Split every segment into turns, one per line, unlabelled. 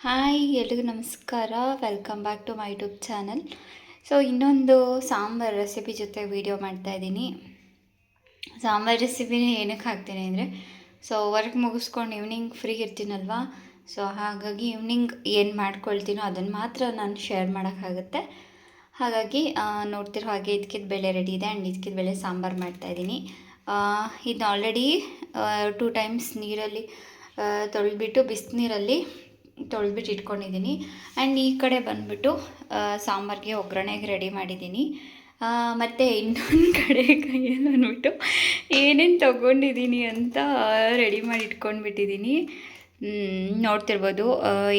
Hi ಎಲ್ರಿಗೂ ನಮಸ್ಕಾರ. Welcome back to my YouTube channel. So ಇನ್ನೊಂದು ಸಾಂಬಾರು ರೆಸಿಪಿ ಜೊತೆ ವೀಡಿಯೋ ಮಾಡ್ತಾಯಿದ್ದೀನಿ. ಸಾಂಬಾರು ರೆಸಿಪಿನ ಏನಕ್ಕೆ ಹಾಕ್ತೀನಿ ಅಂದರೆ, ಸೊ ವರ್ಕ್ ಮುಗಿಸ್ಕೊಂಡು ಈವ್ನಿಂಗ್ ಫ್ರೀ ಇರ್ತೀನಲ್ವ, ಸೊ ಹಾಗಾಗಿ ಈವ್ನಿಂಗ್ ಏನು ಮಾಡ್ಕೊಳ್ತೀನೋ ಅದನ್ನು ಮಾತ್ರ ನಾನು ಶೇರ್ ಮಾಡೋಕ್ಕಾಗುತ್ತೆ. ಹಾಗಾಗಿ ನೋಡ್ತಿರೋ ಹಾಗೆ ಇದಕ್ಕಿದ ಬೇಳೆ ರೆಡಿ ಇದೆ ಆ್ಯಂಡ್ ಇದಕ್ಕಿದ ಬೇಳೆ ಸಾಂಬಾರು ಮಾಡ್ತಾಯಿದ್ದೀನಿ. ಇದನ್ನ ಆಲ್ರೆಡಿ 2 ಟೈಮ್ಸ್ ನೀರಲ್ಲಿ ತೊಳೆದ್ಬಿಟ್ಟು ಬಿಸಿನೀರಲ್ಲಿ ತೊಳೆದ್ಬಿಟ್ಟು ಇಟ್ಕೊಂಡಿದ್ದೀನಿ. ಆ್ಯಂಡ್ ಈ ಕಡೆ ಬಂದುಬಿಟ್ಟು ಸಾಂಬಾರಿಗೆ ಒಗ್ಗರಣೆಗೆ ರೆಡಿ ಮಾಡಿದ್ದೀನಿ. ಮತ್ತು ಇನ್ನೊಂದು ಕಡೆ ಕೈಯಲ್ಲಿ ಅಂದ್ಬಿಟ್ಟು ಏನೇನು ತೊಗೊಂಡಿದ್ದೀನಿ ಅಂತ ರೆಡಿ ಮಾಡಿ ಇಟ್ಕೊಂಡ್ಬಿಟ್ಟಿದ್ದೀನಿ. ನೋಡ್ತಿರ್ಬೋದು,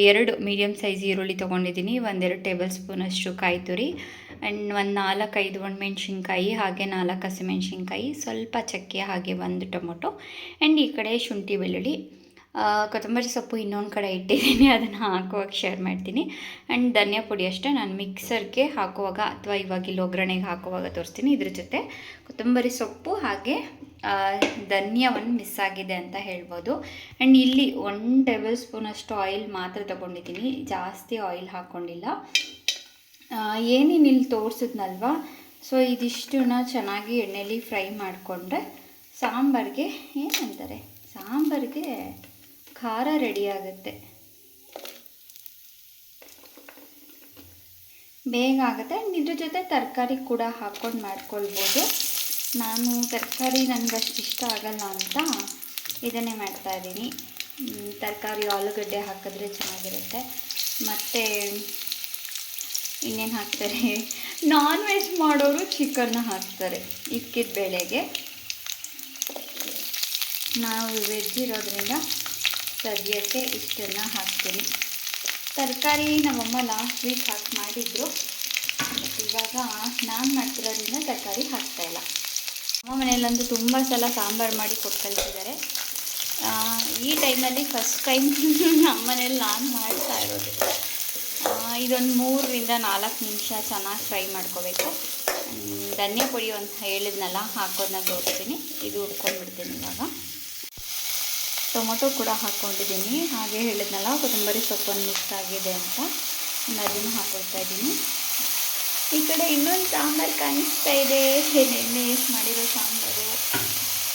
2 ಮೀಡಿಯಮ್ ಸೈಜ್ ಈರುಳ್ಳಿ ತೊಗೊಂಡಿದ್ದೀನಿ, 1-2 ಟೇಬಲ್ ಸ್ಪೂನಷ್ಟು ಕಾಯಿ ತುರಿ ಆ್ಯಂಡ್ ಒಂದು 4-5 ಒಣಮೆಣ್ಸಿನ್ಕಾಯಿ, ಹಾಗೆ 4 ಹಸಿಮೆಣ್ಸಿನ್ಕಾಯಿ, ಸ್ವಲ್ಪ ಚಕ್ಕೆ, ಹಾಗೆ 1 ಟೊಮೊಟೊ ಆ್ಯಂಡ್ ಈ ಕಡೆ ಶುಂಠಿ ಬೆಳ್ಳುಳ್ಳಿ, ಕೊತ್ತಂಬರಿ ಸೊಪ್ಪು ಇನ್ನೊಂದು ಕಡೆ ಇಟ್ಟಿದ್ದೀನಿ, ಅದನ್ನು ಹಾಕುವಾಗ ಶೇರ್ ಮಾಡ್ತೀನಿ. ಆ್ಯಂಡ್ ಧನಿಯಾ ಪುಡಿ ಅಷ್ಟೇ ನಾನು ಮಿಕ್ಸರ್ಗೆ ಹಾಕುವಾಗ ಅಥವಾ ಇವಾಗ ಇಲ್ಲಿ ಒಗ್ಗರಣೆಗೆ ಹಾಕುವಾಗ ತೋರಿಸ್ತೀನಿ. ಇದ್ರ ಜೊತೆ ಕೊತ್ತಂಬರಿ ಸೊಪ್ಪು ಹಾಗೆ ಧನಿಯಾವನ್ನು ಮಿಸ್ ಆಗಿದೆ ಅಂತ ಹೇಳ್ಬೋದು. ಆ್ಯಂಡ್ ಇಲ್ಲಿ 1 ಟೇಬಲ್ ಸ್ಪೂನಷ್ಟು ಆಯಿಲ್ ಮಾತ್ರ ತೊಗೊಂಡಿದ್ದೀನಿ, ಜಾಸ್ತಿ ಆಯಿಲ್ ಹಾಕ್ಕೊಂಡಿಲ್ಲ. ಏನೇನು ಇಲ್ಲಿ ತೋರಿಸಿದ್ನಲ್ವ, ಸೊ ಇದಿಷ್ಟನ್ನ ಚೆನ್ನಾಗಿ ಎಣ್ಣೆಲಿ ಫ್ರೈ ಮಾಡಿಕೊಂಡ್ರೆ ಸಾಂಬಾರಿಗೆ ಏನಂತಾರೆ, ಸಾಂಬಾರಿಗೆ ಖಾರ ರೆಡಿ ಆಗುತ್ತೆ, ಬೇಗ ಆಗುತ್ತೆ. ಆ್ಯಂಡ್ ಇದ್ರ ಜೊತೆ ತರಕಾರಿ ಕೂಡ ಹಾಕ್ಕೊಂಡು ಮಾಡ್ಕೊಳ್ಬೋದು. ನಾನು ತರಕಾರಿ ನನಗಷ್ಟು ಇಷ್ಟ ಆಗಲ್ಲ ಅಂತ ಇದನ್ನೇ ಮಾಡ್ತಾಯಿದ್ದೀನಿ. ತರಕಾರಿ ಆಲೂಗಡ್ಡೆ ಹಾಕಿದ್ರೆ ಚೆನ್ನಾಗಿರುತ್ತೆ. ಮತ್ತು ಇನ್ನೇನು ಹಾಕ್ತಾರೆ, ನಾನ್ ವೆಜ್ ಮಾಡೋರು ಚಿಕನ್ನ ಹಾಕ್ತಾರೆ ಇಕ್ಕಿದ ಬೇಳೆಗೆ. ನಾವು ವೆಜ್ ಇರೋದ್ರಿಂದ ಸದ್ಯಕ್ಕೆ ಇಷ್ಟನ್ನು ಹಾಕ್ತೀನಿ. ತರಕಾರಿ ನಮ್ಮಮ್ಮ ಲಾಸ್ಟ್ ವೀಕ್ ಹಾಕಿ ಮಾಡಿದ್ರು, ಬಟ್ ಇವಾಗ ನಾನು ಮಾಡ್ತಿರೋದ್ರಿಂದ ತರಕಾರಿ ಹಾಕ್ತಾಯಿಲ್ಲ. ನಮ್ಮ ಮನೆಯಲ್ಲಂತೂ ತುಂಬ ಸಲ ಸಾಂಬಾರು ಮಾಡಿ ಕೊಟ್ಟು ಕಳಿಸಿದ್ದಾರೆ. ಈ ಟೈಮಲ್ಲಿ ಫಸ್ಟ್ ಟೈಮ್ ನಮ್ಮ ಮನೇಲಿ ನಾನು ಮಾಡ್ತಾ ಇರೋದು. ಇದೊಂದು 3-4 ನಿಮಿಷ ಚೆನ್ನಾಗಿ ಫ್ರೈ ಮಾಡ್ಕೋಬೇಕು. ಧನಿಯಾ ಪುಡಿ ಒಂದು ಹೇಳಿದ್ನಲ್ಲ, ಹಾಕೋದನ್ನ ತೋರಿಸ್ತೀನಿ. ಇದು ಹುರ್ಕೊಂಡ್ಬಿಡ್ತೀನಿ. ಇವಾಗ ಟೊಮೊಟೊ ಕೂಡ ಹಾಕ್ಕೊಂಡಿದ್ದೀನಿ, ಹಾಗೆ ಹೇಳಿದ್ನಲ್ಲ ಕೊತ್ತಂಬರಿ ಸೊಪ್ಪನ್ನು ಮಿಕ್ಸ್ ಆಗಿದೆ ಅಂತ, ಅದನ್ನು ಹಾಕ್ಕೊಳ್ತಾ ಇದ್ದೀನಿ. ಈ ಕಡೆ ಇನ್ನೊಂದು ಸಾಂಬಾರು ಕಾಣಿಸ್ತಾ ಇದೆ, ನೆನ್ನೆ ಮಾಡಿರೋ ಸಾಂಬಾರು,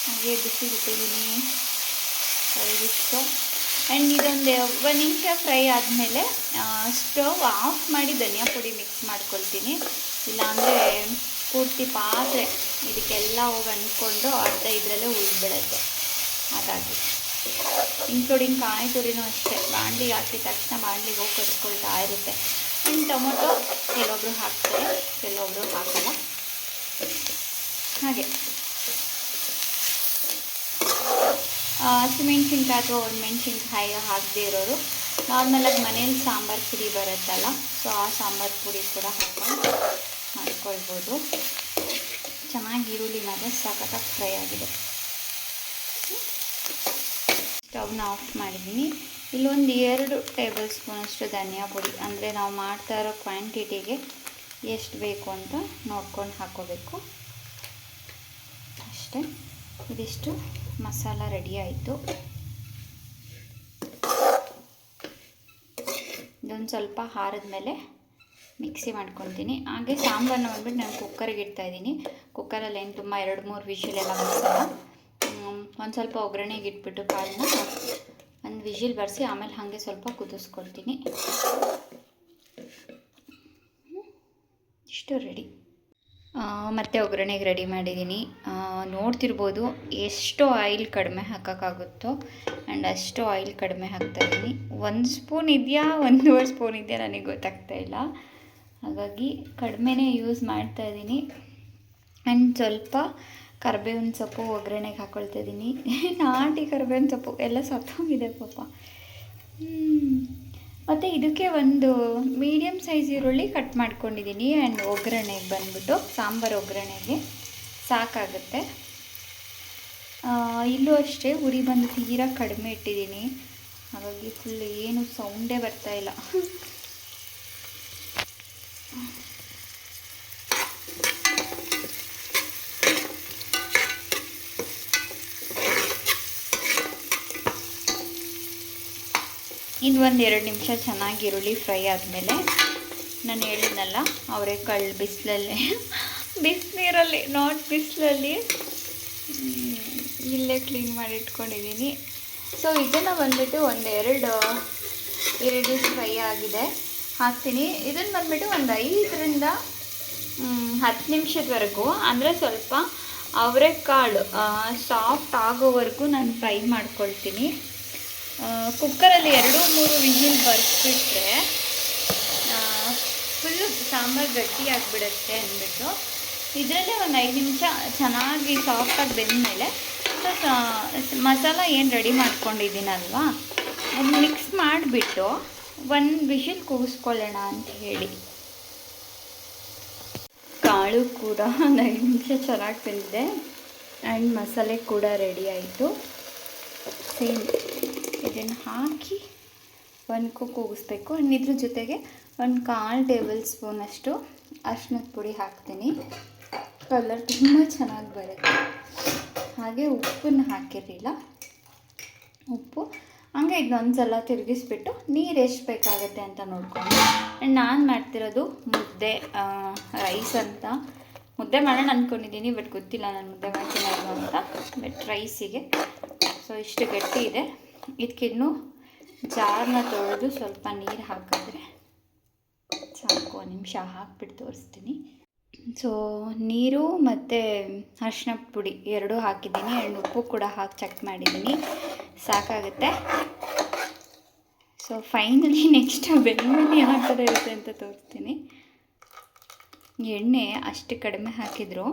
ಹಾಗೆ ಬಿಸಿ ಬಿಟ್ಟಿದ್ದೀನಿ ಇದಿಷ್ಟು. ಆ್ಯಂಡ್ ಇದೊಂದು 1 ನಿಮಿಷ ಫ್ರೈ ಆದಮೇಲೆ ಸ್ಟವ್ ಆಫ್ ಮಾಡಿ ಧನಿಯಾ ಪುಡಿ ಮಿಕ್ಸ್ ಮಾಡ್ಕೊಳ್ತೀನಿ. ಇಲ್ಲಾಂದರೆ ಪೂರ್ತಿ ಪಾತ್ರೆ ಇದಕ್ಕೆಲ್ಲ ಹೋಗಿ ಅಂದ್ಕೊಂಡು ಅರ್ಧ ಇದರಲ್ಲೇ ಉಳಿದ್ಬಿಡುತ್ತೆ. ಹಾಗಾಗಿ ಇನ್ಕ್ಲೂಡಿಂಗ್ ಕಾಯಿ ತುರಿನೂ ಅಷ್ಟೇ, ಬಾಣಲಿಗೆ ಹಾಕಿದ ತಕ್ಷಣ ಬಾಣಲಿಗೆ ಹೋಗಿ ಕಚ್ಕೊಳ್ತಾ ಇರುತ್ತೆ. ಆ್ಯಂಡ್ ಟೊಮೊಟೊ ಕೆಲವೊಬ್ರು ಹಾಕ್ತಾರೆ, ಕೆಲವೊಬ್ರು ಹಾಕಲ್ಲ. ಹಾಗೆ ಹಸಿಮೆಣ್ಸಿನ್ಕಾಯಿ ಅಥವಾ ಒಣಮೆಣ್ಸಿನ್ಕಾಯಿ ಹಾಕದೇ ಇರೋರು ನಾರ್ಮಲಾಗಿ ಮನೇಲಿ ಸಾಂಬಾರು ಪುಡಿ ಬರುತ್ತಲ್ಲ, ಸೊ ಆ ಸಾಂಬಾರು ಪುಡಿ ಕೂಡ ಹಾಕೊಂಡು ಮಾಡ್ಕೊಳ್ಬೋದು. ಚೆನ್ನಾಗಿ ಈರುಳ್ಳಿ ಮಾತ್ರ ಸಖತ್ತಾಗಿ ಫ್ರೈ ಆಗಿದೆ. ಸ್ಟವ್ನ ಆಫ್ ಮಾಡಿದ್ದೀನಿ. ಇಲ್ಲೊಂದು 2 ಟೇಬಲ್ ಸ್ಪೂನಷ್ಟು ಧನಿಯಾ ಪುಡಿ, ಅಂದರೆ ನಾವು ಮಾಡ್ತಾ ಇರೋ ಕ್ವಾಂಟಿಟಿಗೆ ಎಷ್ಟು ಬೇಕು ಅಂತ ನೋಡ್ಕೊಂಡು ಹಾಕ್ಕೋಬೇಕು ಅಷ್ಟೇ. ಇದಿಷ್ಟು ಮಸಾಲ ರೆಡಿ ಆಯಿತು. ಇದೊಂದು ಸ್ವಲ್ಪ ಹಾರಿದ ಮೇಲೆ ಮಿಕ್ಸಿ ಮಾಡ್ಕೊತೀನಿ. ಹಾಗೆ ಸಾಂಬಾರನ್ನ ಬಂದ್ಬಿಟ್ಟು ನಾನು ಕುಕ್ಕರಿಗೆ ಇಡ್ತಾಯಿದ್ದೀನಿ. ಕುಕ್ಕರಲ್ಲಿ ಏನು ತುಂಬ 2-3 ವಿಷಲ್ ಎಲ್ಲ ಬರ್ತಲ್ಲ, ಒಂದು ಸ್ವಲ್ಪ ಒಗ್ಗರಣೆಗೆ ಇಟ್ಬಿಟ್ಟು ಕಾಳನ್ನ 1 ವಿಷಿಲ್ ಬರೆಸಿ ಆಮೇಲೆ ಹಾಗೆ ಸ್ವಲ್ಪ ಕುದಿಸ್ಕೊಳ್ತೀನಿ. ಇಷ್ಟು ರೆಡಿ. ಮತ್ತು ಒಗ್ಗರಣೆಗೆ ರೆಡಿ ಮಾಡಿದ್ದೀನಿ. ನೋಡ್ತಿರ್ಬೋದು ಎಷ್ಟು ಆಯಿಲ್ ಕಡಿಮೆ ಹಾಕೋಕ್ಕಾಗುತ್ತೋ ಆ್ಯಂಡ್ ಅಷ್ಟು ಆಯಿಲ್ ಕಡಿಮೆ ಹಾಕ್ತಾಯಿದ್ದೀನಿ. 1 ಸ್ಪೂನ್ ಇದೆಯಾ 1.5 ಸ್ಪೂನ್ ಇದೆಯಾ ನನಗೆ ಗೊತ್ತಾಗ್ತಾಯಿಲ್ಲ, ಹಾಗಾಗಿ ಕಡಿಮೆನೇ ಯೂಸ್ ಮಾಡ್ತಾಯಿದ್ದೀನಿ. ಆ್ಯಂಡ್ ಸ್ವಲ್ಪ ಕರಿಬೇವಿನ ಸೊಪ್ಪು ಒಗ್ಗರಣೆಗೆ ಹಾಕ್ಕೊಳ್ತಾ ಇದ್ದೀನಿ. ನಾಟಿ ಕರಿಬೇವಿನ ಸೊಪ್ಪು ಎಲ್ಲ ಸತ್ತೋಗಿದೆ ಪಾಪ. ಮತ್ತು ಇದಕ್ಕೆ ಒಂದು ಮೀಡಿಯಮ್ ಸೈಜ್ ಈರುಳ್ಳಿ ಕಟ್ ಮಾಡ್ಕೊಂಡಿದ್ದೀನಿ. ಆ್ಯಂಡ್ ಒಗ್ಗರಣೆಗೆ ಬಂದ್ಬಿಟ್ಟು ಸಾಂಬಾರು ಒಗ್ಗರಣೆಗೆ ಸಾಕಾಗುತ್ತೆ. ಇಲ್ಲೂ ಅಷ್ಟೇ ಉರಿ ಬಂದು ತೀರಾ ಕಡಿಮೆ ಇಟ್ಟಿದ್ದೀನಿ, ಹಾಗಾಗಿ ಫುಲ್ ಏನು ಸೌಂಡೇ ಬರ್ತಾಯಿಲ್ಲ. ಇನ್ನು ಒಂದು 2 ನಿಮಿಷ ಚೆನ್ನಾಗಿ ಈರುಳ್ಳಿ ಫ್ರೈ ಆದಮೇಲೆ ನಾನು ಹೇಳಿದ್ನಲ್ಲ ಅವರೆಕಾಳು ಬಿಸಿನೀರಲ್ಲಿ ನಾಟ್ ಬಿಸಿಲಲ್ಲಿ ಇಲ್ಲೇ ಕ್ಲೀನ್ ಮಾಡಿ ಇಟ್ಕೊಂಡಿದ್ದೀನಿ. ಸೊ ಇದನ್ನು ಬಂದುಬಿಟ್ಟು ಈರುಳ್ಳಿ ಫ್ರೈ ಆಗಿದೆ ಹಾಕ್ತೀನಿ. ಇದನ್ನು ಬಂದುಬಿಟ್ಟು ಒಂದು 5ರಿಂದ 10 ನಿಮಿಷದವರೆಗೂ, ಅಂದರೆ ಸ್ವಲ್ಪ ಅವರೆಕಾಳು ಸಾಫ್ಟ್ ಆಗೋವರೆಗೂ ನಾನು ಫ್ರೈ ಮಾಡ್ಕೊಳ್ತೀನಿ. ಕುಕ್ಕರಲ್ಲಿ 2-3 ವಿಸಿಲ್ ಬರ್ಸ್ಬಿಟ್ರೆ ಫುಲ್ಲು ಸಾಂಬಾರು ಗಟ್ಟಿ ಆಗಿಬಿಡುತ್ತೆ ಅಂದ್ಬಿಟ್ಟು ಇದರಲ್ಲೇ ಒಂದು 5 ನಿಮಿಷ ಚೆನ್ನಾಗಿ ಸಾಫ್ಟಾಗಿ ಬೆಂದಮೇಲೆ ಮಸಾಲ ಏನು ರೆಡಿ ಮಾಡ್ಕೊಂಡಿದ್ದೀನಲ್ವಾ ಅದು ಮಿಕ್ಸ್ ಮಾಡಿಬಿಟ್ಟು 1 ವಿಷಲ್ ಕೂಗಿಸ್ಕೊಳ್ಳೋಣ ಅಂತ ಹೇಳಿ. ಕಾಳು ಕೂಡ ಒಂದು 5 ನಿಮಿಷ ಚೆನ್ನಾಗಿ ಬೆಂದಿದೆ ಆ್ಯಂಡ್ ಮಸಾಲೆ ಕೂಡ ರೆಡಿ ಆಯಿತು. ಸೇಮ್ ಇದನ್ನು ಹಾಕಿ 1 ಕೂಗಿಸ್ಬೇಕು. ಆ್ಯಂಡ್ ಇದ್ರ ಜೊತೆಗೆ 1/4 ಟೇಬಲ್ ಸ್ಪೂನಷ್ಟು ಅರಿಶಿನದ ಪುಡಿ ಹಾಕ್ತೀನಿ. ಕಲರ್ ತುಂಬ ಚೆನ್ನಾಗಿ ಬರುತ್ತೆ. ಹಾಗೆ ಉಪ್ಪನ್ನು ಹಾಕಿರಲಿಲ್ಲ, ಉಪ್ಪು ಹಂಗೆ ಇದನ್ನೊಂದು ಸಲ ತಿರುಗಿಸ್ಬಿಟ್ಟು ನೀರು ಎಷ್ಟು ಬೇಕಾಗುತ್ತೆ ಅಂತ ನೋಡ್ಕೊಂಡು. ಆ್ಯಂಡ್ ನಾನು ಮಾಡ್ತಿರೋದು ರೈಸ್ ಅಂತ ಮುದ್ದೆ ಮಾಡೋಣ ಅಂದ್ಕೊಂಡಿದ್ದೀನಿ, ಬಟ್ ಗೊತ್ತಿಲ್ಲ ನಾನು ಮುದ್ದೆ ಮಾಡ್ತೀನಿ ಅಂತ. ಬಟ್ ರೈಸಿಗೆ ಸೊ ಇಷ್ಟು ಗಟ್ಟಿ ಇದೆ. ಇದಕ್ಕಿನ್ನೂ ಜಾರನ್ನ ತೊಳೆದು ಸ್ವಲ್ಪ ನೀರು ಹಾಕಿದ್ರೆ ಸಾಕು. 1 ನಿಮಿಷ ಹಾಕ್ಬಿಟ್ಟು ತೋರಿಸ್ತೀನಿ. ಸೊ ನೀರು ಮತ್ತು ಅರಿಶಿನ ಪುಡಿ 2 ಹಾಕಿದ್ದೀನಿ ಆ್ಯಂಡ್ ಉಪ್ಪು ಕೂಡ ಹಾಕಿ ಚೆಕ್ ಮಾಡಿದ್ದೀನಿ, ಸಾಕಾಗುತ್ತೆ. ಸೊ ಫೈನಲಿ ನೆಕ್ಸ್ಟ್ ಬೆಳ್ಳುಳ್ಳಿ ಯಾವ ಥರ ಇರುತ್ತೆ ಅಂತ ತೋರಿಸ್ತೀನಿ. ಎಣ್ಣೆ ಅಷ್ಟು ಕಡಿಮೆ ಹಾಕಿದ್ರು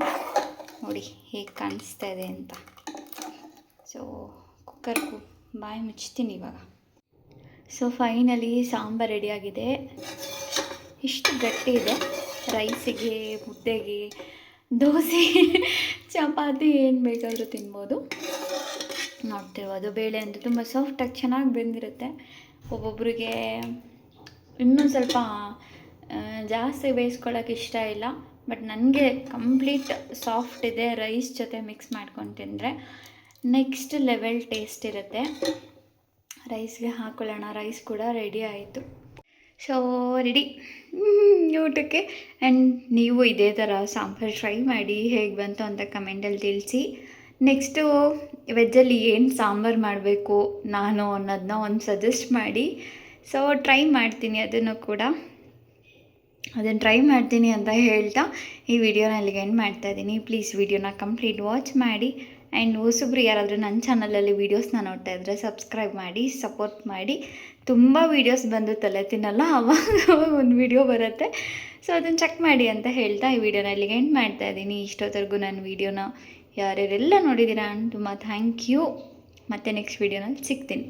ನೋಡಿ ಹೇಗೆ ಕಾಣಿಸ್ತಾ ಇದೆ ಅಂತ. ಸೊ ಕುಕ್ಕರ್ಗೂ ಬಾಯಿ ಮುಚ್ತೀನಿ ಇವಾಗ. ಸೊ ಫೈನಲಿ ಸಾಂಬಾರು ರೆಡಿಯಾಗಿದೆ. ಇಷ್ಟು ಗಟ್ಟಿ ಇದೆ. ರೈಸಿಗೆ, ಮುದ್ದೆಗೆ, ದೋಸೆ, ಚಪಾತಿ ಏನು ಬೇಕಾದರೂ ತಿನ್ಬೋದು. ನೋಡ್ತಿರ್ಬೋದು ಬೇಳೆ ಅಂತೂ ತುಂಬ ಸಾಫ್ಟಾಗಿ ಚೆನ್ನಾಗಿ ಬೆಂದಿರುತ್ತೆ. ಒಬ್ಬೊಬ್ರಿಗೆ ಇನ್ನೂ ಸ್ವಲ್ಪ ಜಾಸ್ತಿ ಬೇಯಿಸ್ಕೊಳ್ಳೋಕೆ ಇಷ್ಟ ಇಲ್ಲ, ಬಟ್ ನನಗೆ ಕಂಪ್ಲೀಟ್ ಸಾಫ್ಟ್ ಇದೆ. ರೈಸ್ ಜೊತೆ ಮಿಕ್ಸ್ ಮಾಡ್ಕೊಂಡು ತಿಂದರೆ ನೆಕ್ಸ್ಟ್ ಲೆವೆಲ್ ಟೇಸ್ಟ್ ಇರುತ್ತೆ. ರೈಸ್ಗೆ ಹಾಕ್ಕೊಳ್ಳೋಣ. ರೈಸ್ ಕೂಡ ರೆಡಿ ಆಯಿತು. ಸೊ ರೆಡಿ ಊಟಕ್ಕೆ. ಆ್ಯಂಡ್ ನೀವು ಇದೇ ಥರ ಸಾಂಬಾರು ಟ್ರೈ ಮಾಡಿ ಹೇಗೆ ಬಂತು ಅಂತ ಕಮೆಂಟಲ್ಲಿ ತಿಳಿಸಿ. ನೆಕ್ಸ್ಟು ವೆಜ್ಜಲ್ಲಿ ಏನು ಸಾಂಬಾರು ಮಾಡಬೇಕು ನಾನು ಅನ್ನೋದನ್ನ ಒಂದು ಸಜೆಸ್ಟ್ ಮಾಡಿ. ಸೊ ಟ್ರೈ ಮಾಡ್ತೀನಿ, ಅದನ್ನು ಟ್ರೈ ಮಾಡ್ತೀನಿ ಅಂತ ಹೇಳ್ತಾ ಈ ವಿಡಿಯೋನ ಅಲ್ಲಿಗೆ ಎಂಡ್ ಮಾಡ್ತಾಯಿದ್ದೀನಿ. ಪ್ಲೀಸ್ ವಿಡಿಯೋನ ಕಂಪ್ಲೀಟ್ ವಾಚ್ ಮಾಡಿ. ಆ್ಯಂಡ್ ಹೊಸಬ್ರು ಯಾರಾದರೂ ನನ್ನ ಚಾನಲಲ್ಲಿ ವೀಡಿಯೋಸ್ನ ನೋಡ್ತಾ ಇದ್ದರೆ ಸಬ್ಸ್ಕ್ರೈಬ್ ಮಾಡಿ, ಸಪೋರ್ಟ್ ಮಾಡಿ. ತುಂಬ ವೀಡಿಯೋಸ್ ಬಂದು ತಲೆ ತಿನ್ನಲ್ಲ, ಅವಾಗ ಒಂದು ವಿಡಿಯೋ ಬರುತ್ತೆ. ಸೊ ಅದನ್ನು ಚೆಕ್ ಮಾಡಿ ಅಂತ ಹೇಳ್ತಾ ಈ ವಿಡಿಯೋನ ಇಲ್ಲಿಗೆ ಎಂಡ್ ಮಾಡ್ತಾಯಿದ್ದೀನಿ. ಇಷ್ಟೊತ್ತರೆಗೂ ನನ್ನ ವೀಡಿಯೋನ ಯಾರ್ಯಾರೆಲ್ಲ ನೋಡಿದ್ದೀರಾ ತುಂಬ ಥ್ಯಾಂಕ್ ಯು. ಮತ್ತು ನೆಕ್ಸ್ಟ್ ವೀಡಿಯೋನಲ್ಲಿ ಸಿಗ್ತೀನಿ.